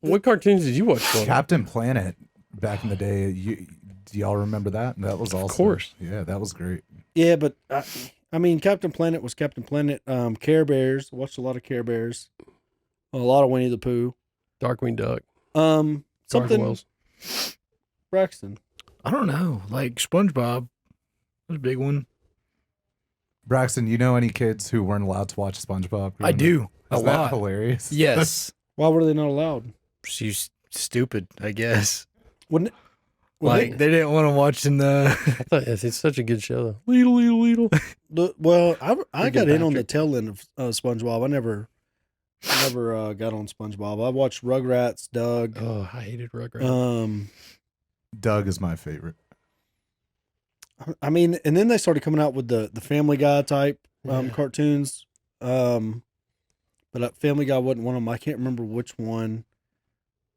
What cartoons did you watch? Growing up? Captain Planet back in the day. Do y'all remember that? That was awesome. Of course. Yeah, that was great. Yeah, but I mean, Captain Planet was Captain Planet. Care Bears. Watched a lot of Care Bears. A lot of Winnie the Pooh. Darkwing Duck. Something. Gargoyles. Braxton. I don't know. Like SpongeBob was a big one. Braxton, you know any kids who weren't allowed to watch SpongeBob? I do. Is that hilarious? Yes. Why were they not allowed? She's stupid, I guess. Wouldn't Like, they didn't want to watch in the... It's such a good show, though. Leedle. Well, I got in on the Patrick. tail end of SpongeBob. I never got on SpongeBob. I watched Rugrats, Doug. Oh, I hated Rugrats. Doug is my favorite. I mean, and then they started coming out with the Family Guy type cartoons. But Family Guy wasn't one of them. I can't remember which one.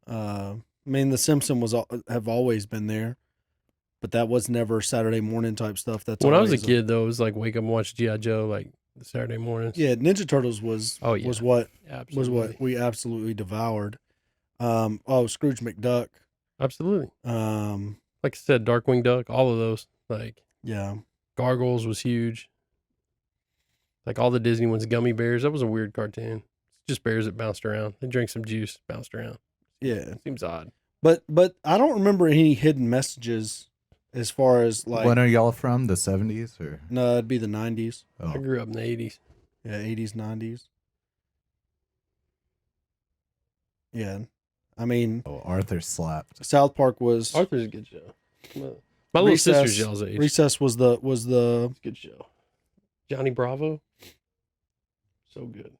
I mean, The Simpsons have always been there, but that was never Saturday morning type stuff. That's when I was a always kid, though, it was like wake up and watch G.I. Joe like Saturday mornings. Yeah, Ninja Turtles was what we absolutely devoured. Scrooge McDuck. Absolutely. Um, Like I said, Darkwing Duck, all of those. Like yeah. Gargoyles was huge. Like all the Disney ones, Gummy Bears. That was a weird cartoon. It's just bears that bounced around. They drank some juice, bounced around. Yeah. Seems odd. But I don't remember any hidden messages as far as like. When are y'all from? The 70s or? No, it'd be the 90s. I grew up in the 80s. Yeah, 80s, 90s. Yeah. I mean, Arthur slapped. South Park was. Arthur's a good show. My little sister's y'all's age. Recess was the. It's a good show. Johnny Bravo. So good.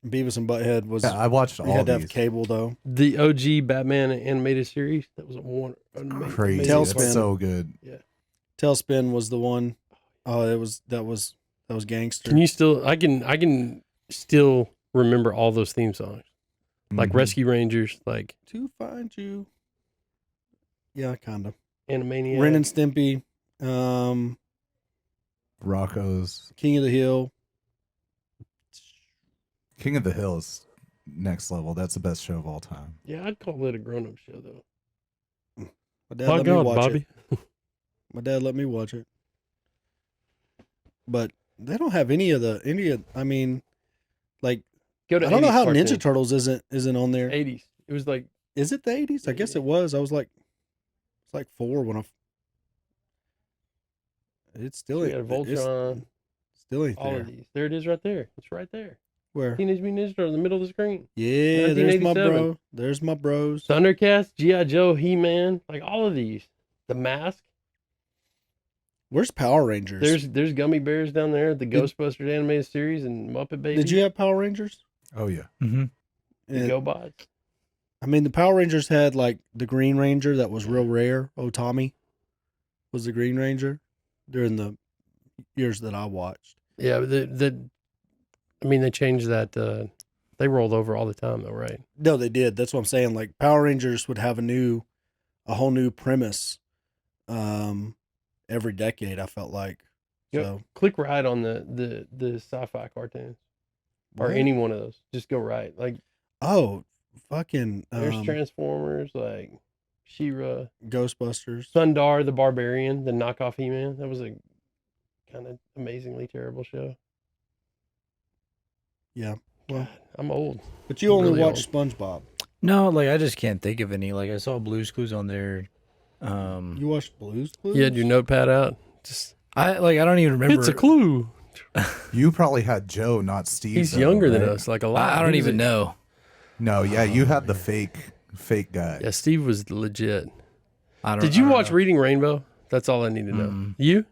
Beavis and Butthead was. Yeah, I watched all You had to these. have cable though. The OG Batman animated series. That was Crazy. Tailspin. That's so good. Yeah. Tailspin was the one. Oh, that was gangster. Can you still? I can still remember all those theme songs, like Mhm. Rescue Rangers, like To find you. Yeah, kind of. Animaniacs. Ren and Stimpy. Rocco's. King of the Hill. King of the Hill is next level. That's the best show of all time. Yeah, I'd call it a grown-up show though. My dad My let me God, watch Bobby. it. My dad let me watch it. But they don't have any of. I mean, like Go to I don't know 80s how cartoons. Ninja Turtles isn't on there. 80s. It was like Is it the 80s? I guess it was. I was like, it's like 4 when I. It's still we got Voltron. Still ain't All there. of these. There it is, right there. It's right there. Where? Teenage Mutant Ninja Turtles in the middle of the screen. Yeah, there's my 1987. bro. There's my bros. Thundercats, G.I. Joe, He-Man, like all of these. The Mask. Where's Power Rangers? There's Gummy Bears down there. The Ghostbusters animated series and Muppet Babies. Did you have Power Rangers? Oh yeah. Mm-hmm. the And- GoBots? I mean, the Power Rangers had like the Green Ranger that was real rare. Oh, Tommy was the Green Ranger during the years that I watched. Yeah, I mean, they changed that. They rolled over all the time, though, right? No, they did. That's what I'm saying. Like Power Rangers would have a whole new premise, every decade. I felt like. Yep. So Click right on the sci-fi cartoons or What? any one of those. Just go right. Like oh, fucking there's Transformers, like She-Ra, Ghostbusters. Sundar the Barbarian, the knockoff He-Man. That was a kind of amazingly terrible show. Yeah. Well, God, I'm old. but you only Really watch SpongeBob. No, like I just can't think of any. Like I saw Blue's Clues on there. You watched Blue's Clues? You had your notepad out. Just I don't even remember. it's a clue. You probably had Joe, not Steve. He's though, younger than right? us, like a lot. I don't He was even know. No, yeah, you had the fake guy. Yeah, Steve was legit. I don't. Did you I don't watch know. Reading Rainbow? That's all I need to know. Mm. You?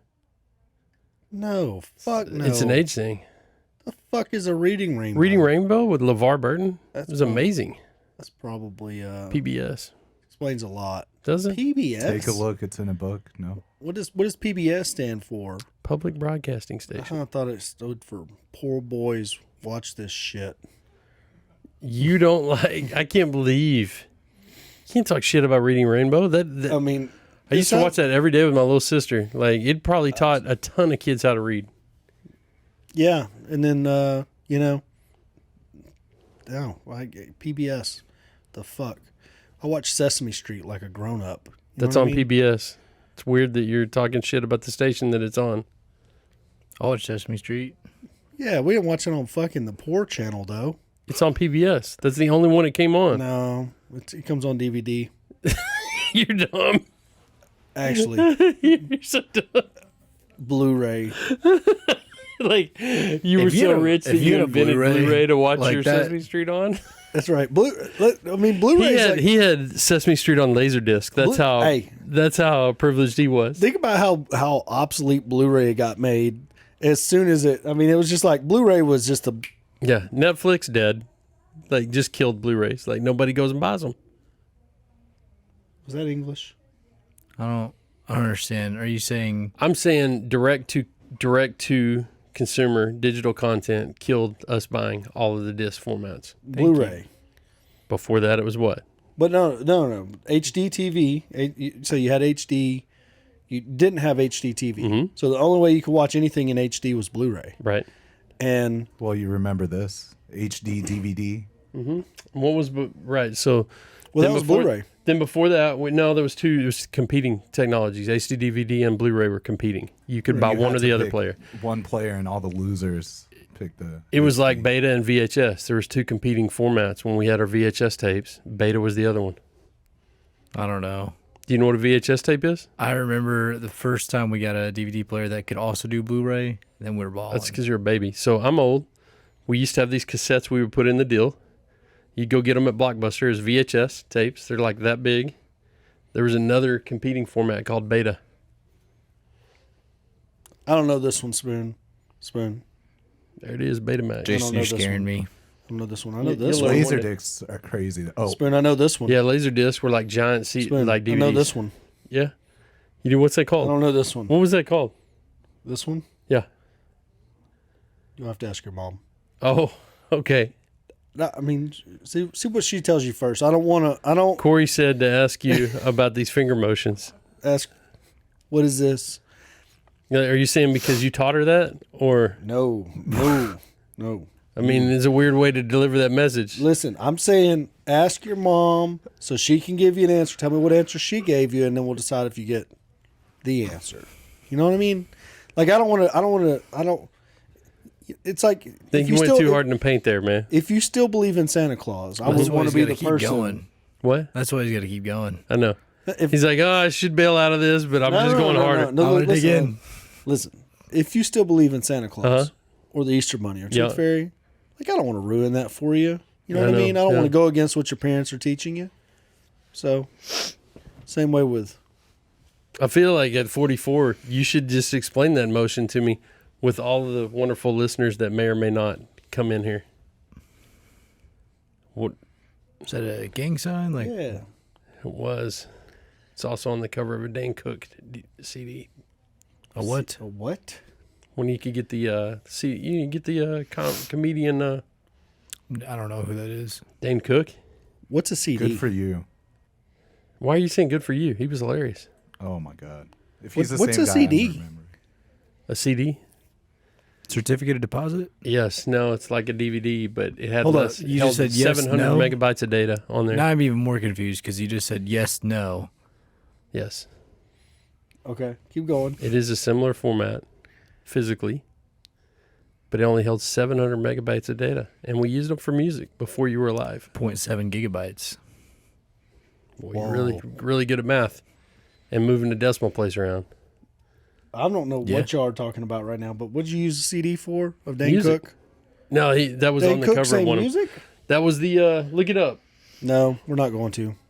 No, fuck no. It's an age thing. The fuck is a Reading Rainbow? Reading Rainbow with LeVar Burton. That's It was probably- amazing. That's probably PBS. explains a lot. Does it? PBS. Take a look. It's in a book. No. What does PBS stand for? Public Broadcasting Station. I thought it stood for Poor Boys Watch This Shit. You don't like, I can't believe. You can't talk shit about Reading Rainbow. I mean, I used to watch that every day with my little sister. Like, it probably taught a ton of kids how to read. Yeah, and then no, like PBS. the fuck? I watch Sesame Street like a grown up. That's on PBS. It's weird that you're talking shit about the station that it's on. I watch Sesame Street. Yeah, we didn't watch it on fucking the poor channel though. It's on PBS. That's the only one it came on. No, it comes on DVD. You're dumb. Actually, You're so dumb. Blu-ray. Like, you were If you so had a- rich that if you you had a invented Blu-ray Blu-ray to watch like your that- Sesame Street on? That's right. Blu-ray. He had Sesame Street on Laserdisc. That's how privileged he was. Think about how obsolete Blu-ray got made as soon as it. I mean, it was just like Blu-ray was just a. Yeah, Netflix dead. Like, just killed Blu-rays. Like, nobody goes and buys them. Was that English? I don't understand. Are you saying I'm saying direct to consumer digital content killed us buying all of the disc formats. Blu-ray. Before that, it was what? But no. HD TV. So you had HD. You didn't have HD TV. Mhm. So the only way you could watch anything in HD was Blu-ray. Right. And Well, you remember this HD DVD? What was right? So well, then that was before- Blu-ray. Then before that, there was two. There was competing technologies. HD DVD and Blu-ray were competing. You could buy You one had or the to other pick player. One player, and all the losers picked the. It was like HD. Beta and VHS. There was two competing formats when we had our VHS tapes. Beta was the other one. I don't know. Do you know what a VHS tape is? I remember the first time we got a DVD player that could also do Blu-ray. Then we were balling. That's because you're a baby. So I'm old. We used to have these cassettes we would put in the deal. You'd go get them at Blockbuster as VHS tapes. They're like that big. There was another competing format called Beta. I don't know this one, Spoon. There it is, Betamax. Jason, know you're this scaring one. me. I don't know this one. I know You- this you'll one. learn Laser one day. discs are crazy. Oh, Spoon, I know this one. Yeah, Laserdiscs were like giant Spoon, like DVDs. I know this one. Yeah. You do what's that I called? don't know this one. What was that called? This one? Yeah. You'll have to ask your mom. Oh, okay. I mean, see what she tells you first. I don't Corey said to ask you about these finger motions. ask, what is this? Are you saying because you taught her that? Or, No. I mean, it's a weird way to deliver that message. Listen, I'm saying ask your mom so she can give you an answer. Tell me what answer she gave you, and then we'll decide if you get the answer. You know what I mean? Like, I don't. It's like I think you went too hard in the paint there, man. If you still believe in Santa Claus, I That's would why want he's to be gotta the keep person. going. What? That's why he's got to keep going. I know. If, He's like, I should bail out of this, but I'm just going harder. No, I wanna dig listen, in. listen, if you still believe in Santa Claus Uh-huh. or the Easter Bunny or Tooth Yeah. Fairy, like, I don't want to ruin that for you. You know I what I know, mean? I don't yeah. want to go against what your parents are teaching you. So, same way with. I feel like at 44, you should just explain that motion to me with all of the wonderful listeners that may or may not come in here. What Is that a gang sign? Like, Yeah. it was. It's also on the cover of a Dane Cook CD. a what? A what? When you could get the you can get the comedian I don't know who that is. Dane Cook. What's a CD? good for you. Why are you saying good for you? He was hilarious. Oh my God. If he's the What's same a guy, CD? I'm remembering. A CD? Certificate of deposit? Yes. No, it's like a DVD, but it had Hold on, less. you it held just said yes, 700 no? megabytes of data on there. Now I'm even more confused because you just said yes, no. Yes. Okay, keep going. It is a similar format physically, but it only held 700 megabytes of data. And we used them for music before you were alive. 0.7 gigabytes. Boy, you're really, really good at math and moving the decimal place around. I don't know Yeah. what y'all are talking about right now, but what'd you use the CD for of Dane Music. Cook? No, that was Dane on the Cook cover sang of one of them. music? That was the, look it up. No, we're not going to.